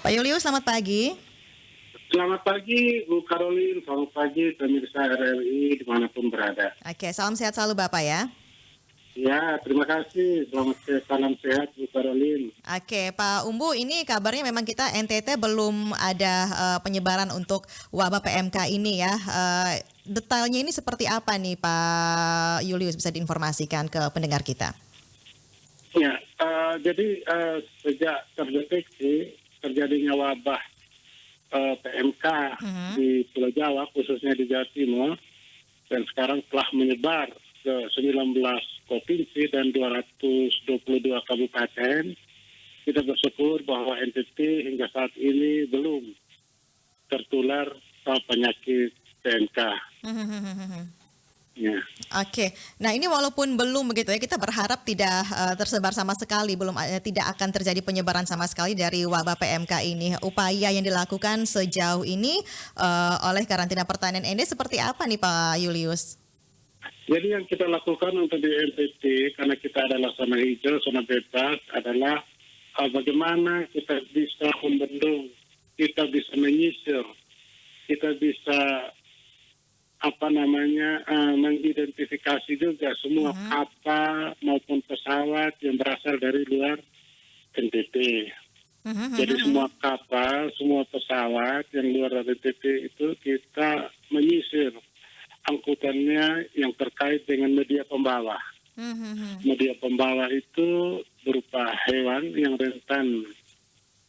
Pak Yulius, selamat pagi. Selamat pagi Bu Karolin, selamat pagi pemirsa RRI dimanapun berada. Oke, salam sehat selalu Bapak ya. Ya, terima kasih. Salam sehat Bu Karolin. Oke, Pak Umbu, ini kabarnya memang kita NTT belum ada penyebaran untuk wabah PMK ini ya. Detailnya ini seperti apa nih Pak Yulius, bisa diinformasikan ke pendengar kita? Ya, jadi sejak terdeteksi terjadinya wabah PMK di Pulau Jawa, khususnya di Jawa Timur, dan sekarang telah menyebar ke 19 provinsi dan 222 kabupaten. Kita bersyukur bahwa NTT hingga saat ini belum tertular penyakit PMK. Ya. Oke, nah ini walaupun belum begitu ya, kita berharap tidak tersebar sama sekali, tidak akan terjadi penyebaran sama sekali dari wabah PMK ini. Upaya yang dilakukan sejauh ini oleh karantina pertanian ini seperti apa nih Pak Yulius? Jadi yang kita lakukan untuk di NTT, karena kita adalah zona hijau, zona bebas, adalah bagaimana kita bisa membendung, kita bisa menyisir, kita bisa mengidentifikasi juga semua kapal maupun pesawat yang berasal dari luar NTT. Jadi semua kapal, semua pesawat yang luar dari NTT itu kita menyisir angkutannya yang terkait dengan media pembawa. Media pembawa itu berupa hewan yang rentan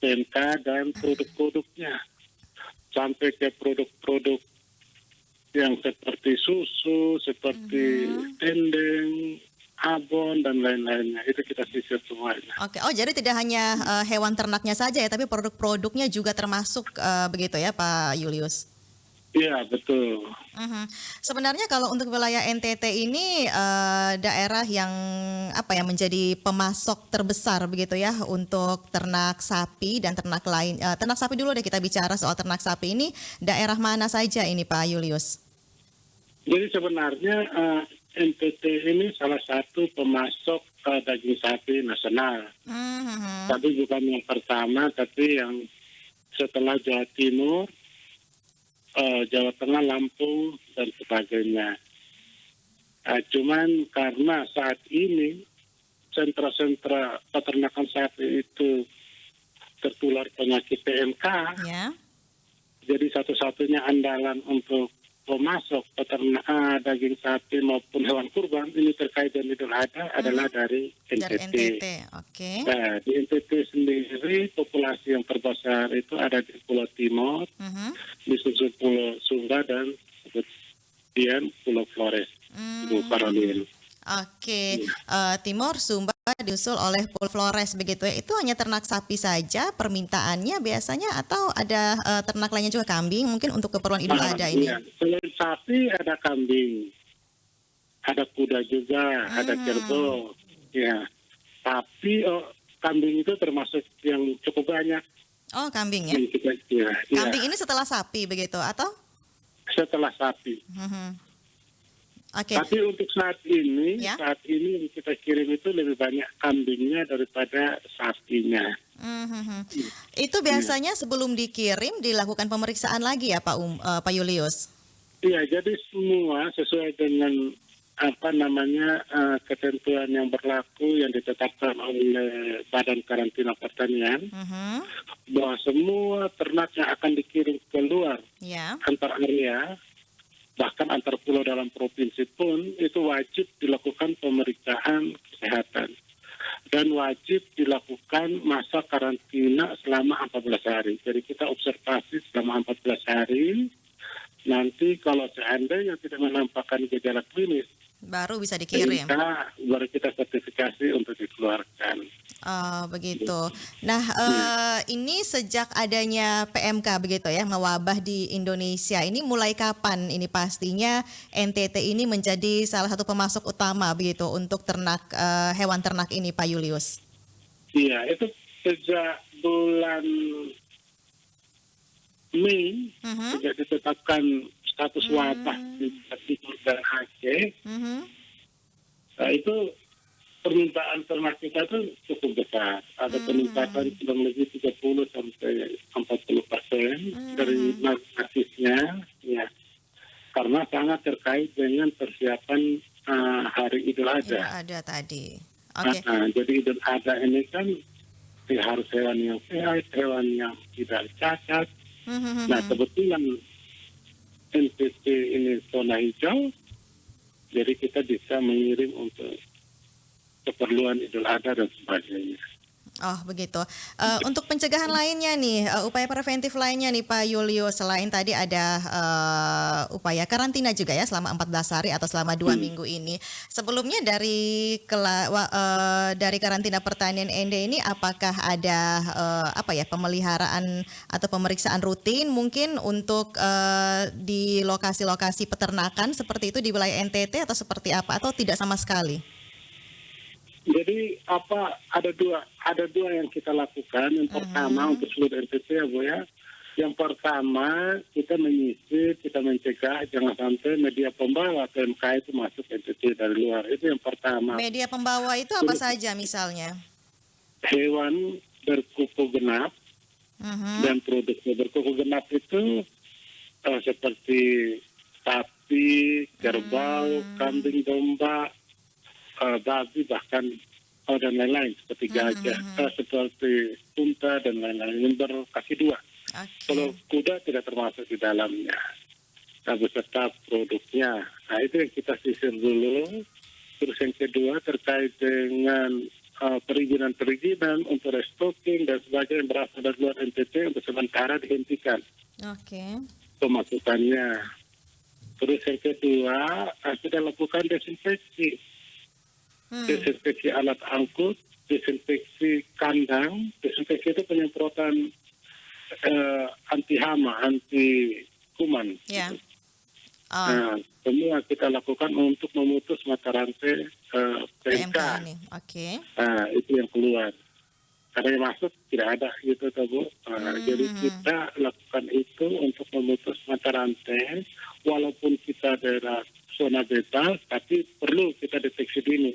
PMK dan produk-produknya, sampai ke produk-produk yang seperti susu, seperti dendeng, abon, dan lain-lainnya. Itu kita sisir semuanya. Oke, oh jadi tidak hanya hewan ternaknya saja ya, tapi produk-produknya juga termasuk begitu ya Pak Yulius? Iya, betul. Sebenarnya kalau untuk wilayah NTT ini daerah yang menjadi pemasok terbesar begitu ya untuk ternak sapi dan ternak lain. Ternak sapi dulu deh, kita bicara soal ternak sapi ini, daerah mana saja ini Pak Yulius? Jadi sebenarnya NTT ini salah satu pemasok daging sapi nasional. Tapi bukan yang pertama, tapi yang setelah Jawa Timur, Jawa Tengah, Lampung, dan sebagainya. Cuman karena saat ini sentra-sentra peternakan sapi itu tertular penyakit PMK, jadi satu-satunya andalan untuk pemasok peternak daging sapi maupun hewan kurban ini terkait dengan Idul Adha adalah dari NTT. Dari NTT, oke. Nah, di NTT sendiri populasi yang terbesar itu ada di Pulau Timur, disusul Pulau Sumba, dan kemudian Pulau Flores, Bu Karolin. Oke, Timur Sumba diusul oleh Pulau Flores begitu ya. Itu hanya ternak sapi saja permintaannya biasanya, atau ada ternak lainnya juga, kambing mungkin untuk keperluan Idul Adha ini? Iya. Selain sapi ada kambing, ada kuda juga, ada kerbau. Ya, tapi kambing itu termasuk yang cukup banyak. Oh, kambing ya? Kambing ini setelah sapi begitu atau? Setelah sapi. Okay. Tapi untuk saat ini yang kita kirim itu lebih banyak kambingnya daripada sapinya. Itu biasanya sebelum dikirim dilakukan pemeriksaan lagi ya Pak Yulius? Iya, jadi semua sesuai dengan ketentuan yang berlaku yang ditetapkan oleh Badan Karantina Pertanian, bahwa semua ternak yang akan dikirim keluar antar area, bahkan antar pulau dalam provinsi pun, itu wajib dilakukan pemeriksaan kesehatan dan wajib dilakukan masa karantina selama 14 hari. Jadi kita observasi selama 14 hari. Nanti kalau seandainya tidak menampakkan gejala klinis, baru bisa dikirim. Baru kita sertifikasi untuk dikeluarkan. Oh, begitu. Nah, ini sejak adanya PMK begitu ya, mewabah di Indonesia, ini mulai kapan ini pastinya NTT ini menjadi salah satu pemasok utama begitu untuk ternak hewan ternak ini Pak Yulius? Iya, itu sejak bulan Mei sejak ditetapkan status wabah di Timur dan Aceh. Nah, itu permintaan ternak kita itu cukup besar. Ada peningkatan kurang lebih 30 sampai Adha. Ada tadi. Oke. Jadi Idul Adha ini kan harus hewan yang sehat, hewan yang tidak cacat. Nah, kebetulan NTT ini zona hijau, jadi kita bisa mengirim untuk keperluan Idul Adha dan sebagainya. Oh begitu. Untuk pencegahan lainnya nih, upaya preventif lainnya nih Pak Julius, selain tadi ada upaya karantina juga ya selama 14 hari atau selama 2 minggu ini. Sebelumnya dari karantina pertanian Ende ini apakah ada pemeliharaan atau pemeriksaan rutin mungkin untuk di lokasi-lokasi peternakan seperti itu di wilayah NTT atau seperti apa atau tidak sama sekali? Jadi ada dua yang kita lakukan. Yang pertama untuk seluruh NTT ya Bu ya. Yang pertama kita menyisir, kita mencegah jangan sampai media pembawa PMK itu masuk NTT dari luar. Itu yang pertama. Media pembawa itu apa saja misalnya? Hewan berkuku genap dan produknya berkuku genap itu seperti sapi, kerbau, kambing, domba, babi bahkan dan lain-lain seperti gajah, seperti unta dan lain-lain yang berkaki dua. Kalau kuda tidak termasuk di dalamnya. Nah, beserta produknya. Nah, itu yang kita sisir dulu. Terus yang kedua terkait dengan perizinan untuk restocking dan sebagainya yang berasal dari luar NTT untuk sementara dihentikan pemasukannya. Terus yang kedua kita lakukan desinfeksi. Desinfeksi alat angkut, desinfeksi kandang, desinfeksi itu penyemprotan anti hama, anti kuman. Yeah. Nah, semua kita lakukan untuk memutus mata rantai PMK. ini. Nah, itu yang keluar. Karena yang masuk tidak ada gitu, Bu. Jadi kita lakukan itu untuk memutus mata rantai, walaupun kita daerah zona bebas, tapi perlu kita deteksi dini.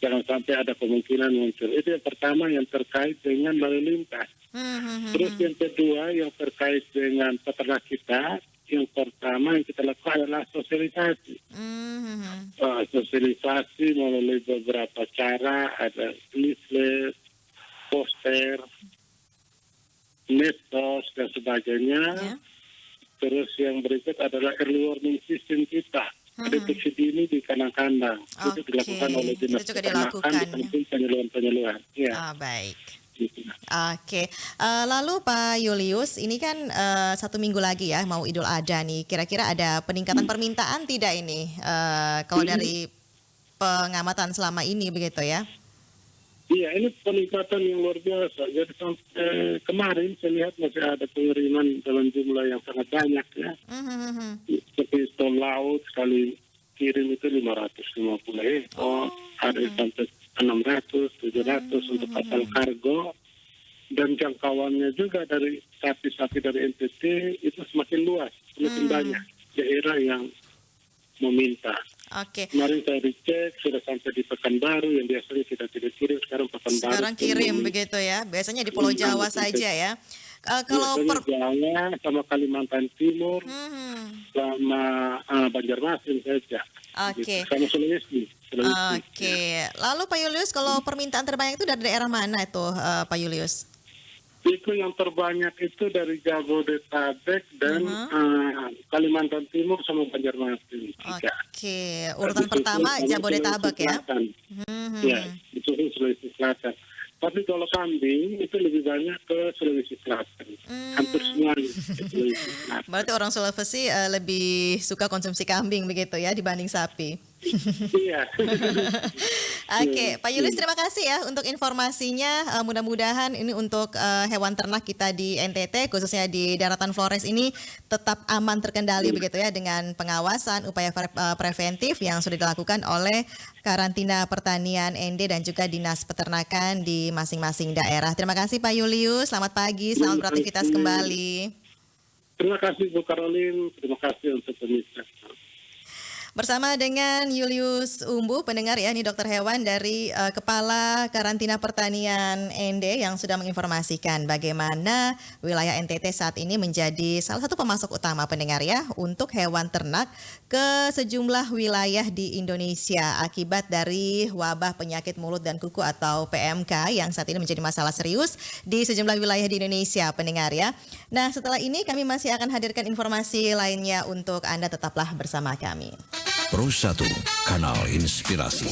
Jangan sampai ada kemungkinan muncul. Itu yang pertama yang terkait dengan lalu lintas. Terus yang kedua yang terkait dengan peternak kita, yang pertama yang kita lakukan adalah sosialisasi. Sosialisasi melalui beberapa cara, ada leaflet, poster, medsos dan sebagainya. Terus yang berikut adalah early warning system kita. Deteksi dini di kandang-kandang. Itu dilakukan oleh Dinas Peternakan di samping penyuluhan-penyuluhan. Ya. Baik. Lalu Pak Julius, ini kan 1 minggu lagi ya mau Idul Adha nih. Kira-kira ada peningkatan permintaan tidak ini? Kalau dari pengamatan selama ini begitu ya? Iya, ini peningkatan yang luar biasa. Jadi sampai kemarin saya lihat masih ada pengiriman dalam jumlah yang sangat banyak ya. Seperti tol laut sekali kirim itu 550 ekor, ada yang sampai 600, 700 untuk kapal kargo. Dan jangkauannya juga dari sapi-sapi dari NTT itu semakin luas, semakin banyak daerah yang meminta. Kemarin saya dicek sudah sampai di Pekanbaru yang biasanya kita tidak kirim, sekarang Pekanbaru. Sekarang kirim begitu ya, biasanya di Pulau Jawa saja ya. Kalau Jawa sama Kalimantan Timur, sama Banjarmasin saja. Sama Sulawesi. Lalu Pak Julius, kalau permintaan terbanyak itu dari daerah mana itu Pak Julius? Itu yang terbanyak itu dari Jabodetabek dan Kalimantan Timur sama Banjarmasin. Urutan pertama Jabodetabek ya? Ya, itu Sulawesi Selatan. Tapi kalau kambing itu lebih banyak ke Sulawesi Selatan. Hampir semuanya Sulawesi Selatan. Berarti orang Sulawesi lebih suka konsumsi kambing begitu ya dibanding sapi. Iya. Pak Julius, terima kasih ya untuk informasinya. Mudah-mudahan ini untuk hewan ternak kita di NTT khususnya di daratan Flores ini tetap aman terkendali begitu ya dengan pengawasan upaya preventif yang sudah dilakukan oleh karantina pertanian Ende dan juga Dinas Peternakan di masing-masing daerah. Terima kasih Pak Julius. Selamat pagi, selamat beraktivitas kembali. Terima kasih Bu Karolin, terima kasih untuk pemirsa. Bersama dengan Julius Umbu, pendengar ya, ini dokter hewan dari Kepala Karantina Pertanian ND yang sudah menginformasikan bagaimana wilayah NTT saat ini menjadi salah satu pemasok utama pendengar ya untuk hewan ternak ke sejumlah wilayah di Indonesia akibat dari wabah penyakit mulut dan kuku atau PMK yang saat ini menjadi masalah serius di sejumlah wilayah di Indonesia pendengar ya. Nah, setelah ini kami masih akan hadirkan informasi lainnya untuk Anda, tetaplah bersama kami. Pro 1, Kanal Inspirasi.